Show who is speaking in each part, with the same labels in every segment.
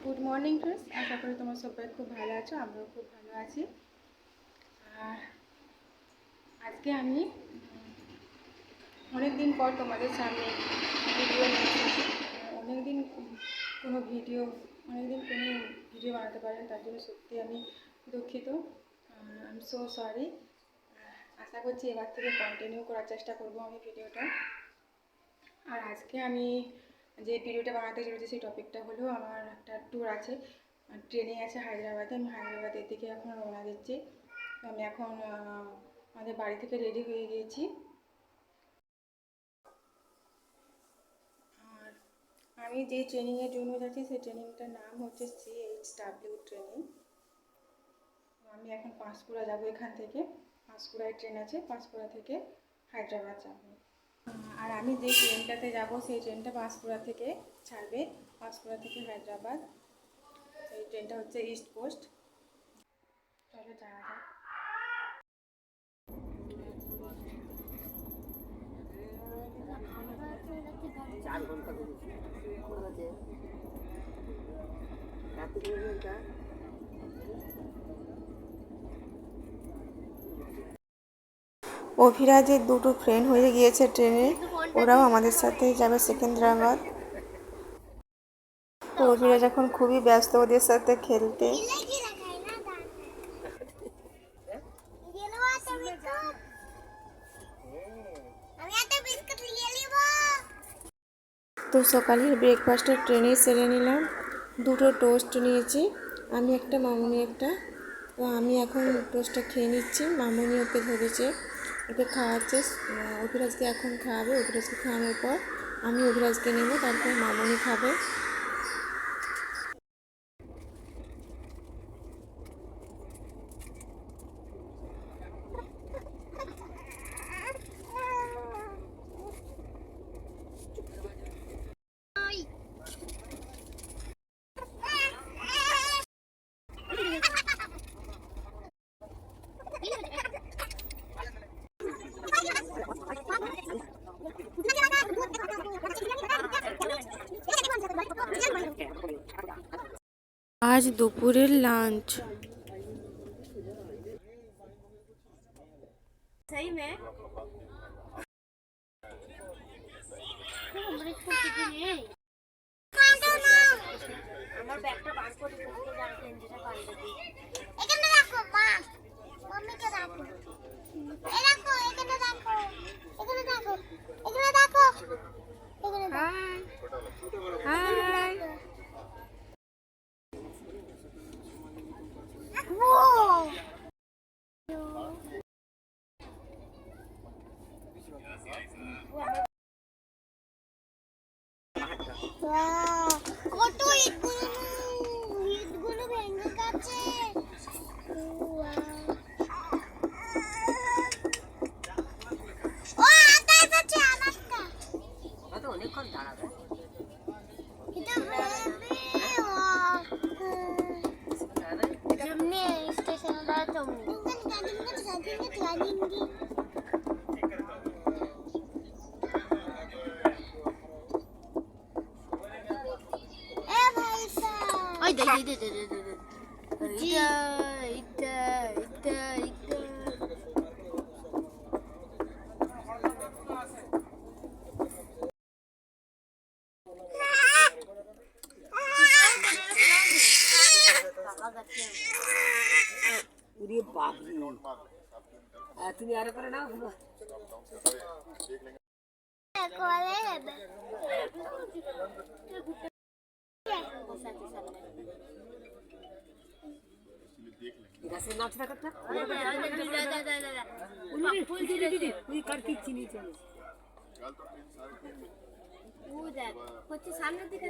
Speaker 1: Good morning friends, আশা করি তোমার সবাই খুব ভালো আছো। আমরাও খুব ভালো আছি। আর আজকে আমি অনেক দিন পর তোমাদের সামনে ভিডিও নিয়ে এসেছি। অনেকদিন কোনো ভিডিও বানাতে পারেন, তার জন্য সত্যি আমি দুঃখিত। I am so sorry. আশা করছি এবার থেকে কন্টিনিউ করার চেষ্টা করবো আমি ভিডিওটা। আর আজকে আমি যে ভিডিওটা বানাতে চলেছি সেই টপিকটা হলো, আমার একটা ট্যুর আছে, ট্রেনিং আছে হায়দ্রাবাদে। আমি হায়দ্রাবাদের দিকে এখন রওনা দিচ্ছি। তো আমি এখন আমাদের বাড়ি থেকে রেডি হয়ে গিয়েছি। আর আমি যে ট্রেনিংয়ের জন্য যাচ্ছি সেই ট্রেনিংটার নাম হচ্ছে CHW ট্রেনিং। আমি এখন পাঁশকুড়া যাব। এখান থেকে পাঁশকুড়ায় ট্রেন আছে, পাঁশকুড়া থেকে হায়দ্রাবাদ যাব। আর আমি যে ট্রেনটাতে যাব সেই ট্রেনটা পাঁশকুড়া থেকে ছাড়বে, পাঁশকুড়া থেকে হায়দ্রাবাদ। সেই ট্রেনটা হচ্ছে ইস্ট কোস্ট। চলো যাওয়া যাক।
Speaker 2: 4 ঘন্টা
Speaker 1: অভিরাজের দুটো ফ্রেন্ড হয়ে গিয়েছে ট্রেনে, ওরাও আমাদের সাথেই যাবে সেকেন্দ্রাবাদ। তো অভিরাজ এখন খুবই ব্যস্ত ওদের সাথে খেলতে। তো সকালের ব্রেকফাস্টটা ট্রেনে সেরে নিলাম। দুটো টোস্ট নিয়েছি, আমি একটা, মামুনি একটা। তো আমি এখন টোস্টটা খেয়ে নিচ্ছি। মামুনি ওকে ধরেছে, ওকে খাওয়াচ্ছে। অভিরাজকে এখন খাওয়াবে। অভিরাজকে খাওয়ানোর পর আমি অভিরাজকে নেবো, তারপর মামুনি খাবে। আজ দুপুরের লাঞ্চ।
Speaker 2: सही में আমার ব্যাগটা বার করে দিতে জানতেন যেটা পাল্টে এখানে রাখো মা মাম্মিকে রাখো এই রাখো এখানে রাখো এখানে রাখো এখানে রাখো এখানে হাই হাই কত ইটগুলো ভেঙে গেছে। ও আটা এসেছে আমারটা। ওটা তো অনেকক্ষণ দাঁড়াবে। এটা যেমনি স্টেশনে দাঁড়া তেমনি। তুমি আরো করে নাও গাছের নাচ রাখাটা চিনি চলে হচ্ছে সামনের দিকে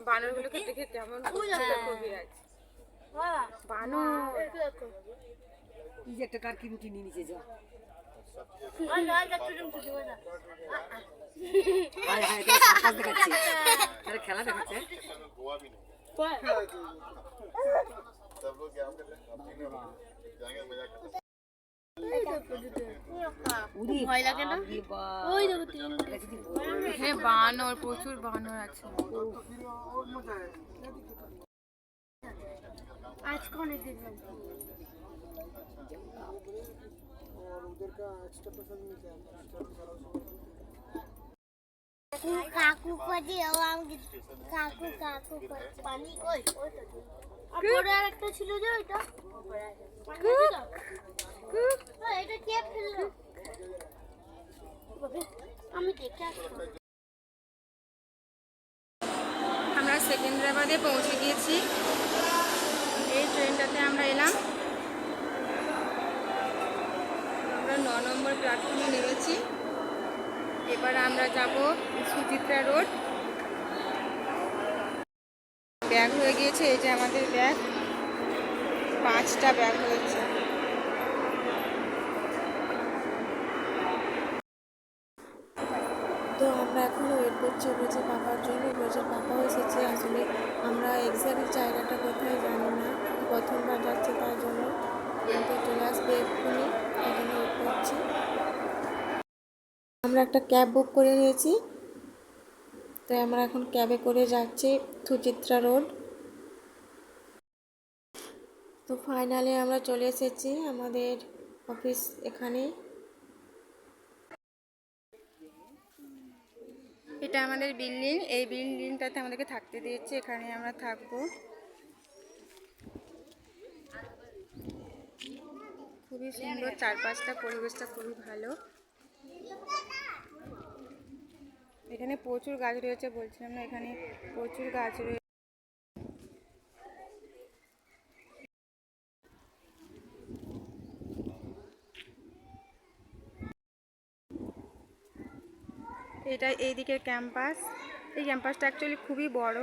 Speaker 1: বানরগুলোকে দেখে কেমন বানর
Speaker 2: একটা কার কি রুটি নিয়ে নিচে যা
Speaker 3: খেলা দেখাচ্ছে
Speaker 2: ভয় লাগে না? ওই দেখো
Speaker 1: এখানে বানর, প্রচুর বানর আছে।
Speaker 2: আজকে অনেক দেখলাম। কাকু কাজে আমাকে কাকু কাকু পানি কই ওটা আর একটা ছিল যে ওইটা এটা কে ফেললো আমি দেখে আসছি।
Speaker 1: আমরা সেকেন্দ্রাবাদে পৌঁছে গিয়েছি। এই ট্রেনটাতে আমরা এলাম। আমরা 9 নম্বর প্ল্যাটফর্মে নেমেছি। এবার আমরা যাব সুচিত্রা রোড। ব্যাগ হয়ে গিয়েছে, এই যে আমাদের ব্যাগ, 5টা ব্যাগ হয়েছে। তো আমরা এখন ওয়েট করছি রোজের পাপার জন্য। রোজের পাপাও এসেছে। আসলে আমরা এক্স্যাক্ট জায়গাটা কোথায় জানি না, প্রথমবার যাচ্ছি তার জন্য, কিন্তু চলে আসবে এক্ষুনি, তাই জন্য ওয়েট করছি। আমরা একটা ক্যাব বুক করে নিয়েছি, তাই আমরা এখন ক্যাবে করে যাচ্ছি সুচিত্রা রোড। তো ফাইনালি আমরা চলে এসেছি আমাদের অফিস এখানে। এটা আমাদের বিল্ডিং। এই বিল্ডিংটাতে আমাদেরকে থাকতে দিয়েছে, এখানে আমরা থাকবো। খুবই সুন্দর চারপাশটা, পরিবেশটা খুবই ভালো। এখানে প্রচুর গাছ রয়েছে, বলছিলাম না, এখানে প্রচুর গাছ রয়েছে। এটা এই দিকের ক্যাম্পাস। এই ক্যাম্পাসটা অ্যাকচুয়ালি খুবই বড়।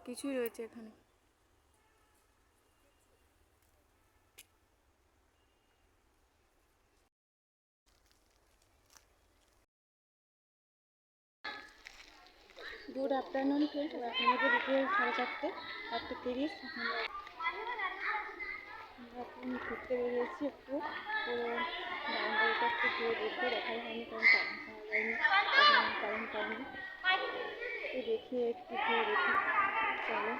Speaker 1: কিছুই রয়েছে এখানে। গুড আফটারনুন ফ্রেন্ড, এখন বাজে বিকেল 4:30, 4:30। আমরা এখন ঘুরতে বেরিয়েছি একটু, পুরো বাউন্ডারিটা একটু ঘুরে দেখবো, দেখাই হয়নি কারণ টাইম পাওয়া যায়নি, তখন কারেন্ট পাইনি। তো দেখি একটু ঘুরে দেখি, চলো।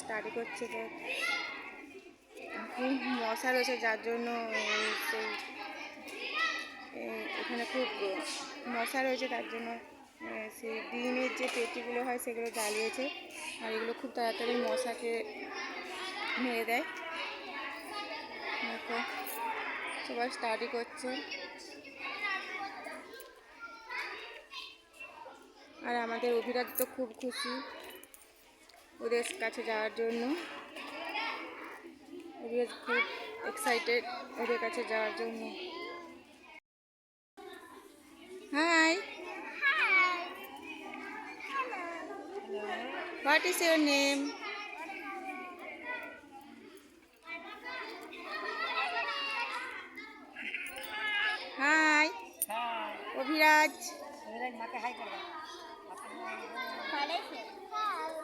Speaker 1: স্টাডি করছে, যে খুব মশা রয়েছে যার জন্য সেই এখানে খুব মশা রয়েছে, তার জন্য সেই ডিমের যে পেটিগুলো হয় সেগুলো জ্বালিয়েছে, আর এগুলো খুব তাড়াতাড়ি মশাকে মেরে দেয়। দেখো সবাই স্টাডি করছে, আর আমাদের অভিরাজ তো খুব খুশি ওদের কাছে যাওয়ার জন্য। অভিরাজ খুব এক্সাইটেড ওদের কাছে যাওয়ার জন্য। Hi, what is your name? Hi Abhiraj,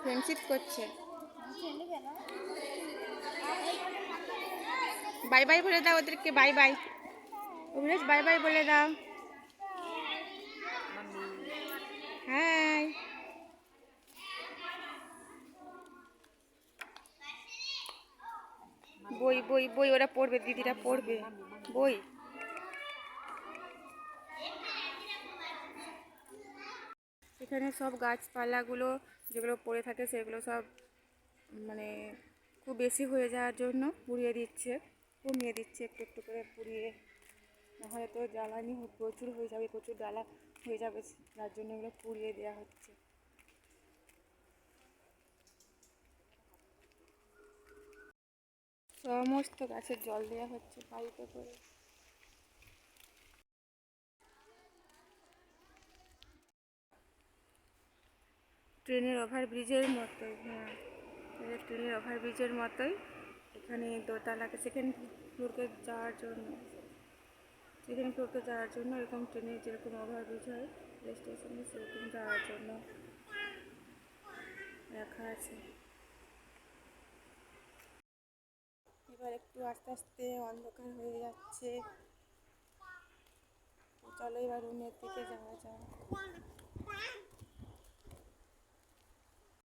Speaker 1: friendship করছে। বাই বাই বলে দাও ওদেরকে, bye bye. Abhiraj bye bye বলে দাও। হাই, বই বই বই ওরা পড়বে, দিদিরা পড়বে বই। এখানে সব গাছপালাগুলো যেগুলো পড়ে থাকে সেগুলো সব মানে খুব বেশি হয়ে যাওয়ার জন্য পুড়িয়ে দিচ্ছে, কমিয়ে দিচ্ছে একটু একটু করে পুড়িয়ে, নাহলে তো জ্বালানি প্রচুর হয়ে যাবে, প্রচুর জ্বালা হয়ে যাবে, যার জন্য এগুলো পুড়িয়ে দেওয়া হচ্ছে। সমস্ত গাছের জল দেওয়া হচ্ছে পাইপে করে। ট্রেনের ওভারব্রিজের মতোই, হ্যাঁ ট্রেনের ওভারব্রিজের মতোই এখানে দোতলাকে সেকেন্ড ফ্লোরকে যাওয়ার জন্য, সেকেন্ড ফ্লোরকে যাওয়ার জন্য এরকম ট্রেনের যেরকম ওভারব্রিজ হয় রেল স্টেশনে সেরকম যাওয়ার জন্য রাখা আছে। এবার একটু আস্তে আস্তে অন্ধকার হয়ে যাচ্ছে, চলো এবার রুমের দিকে যাওয়া যাক।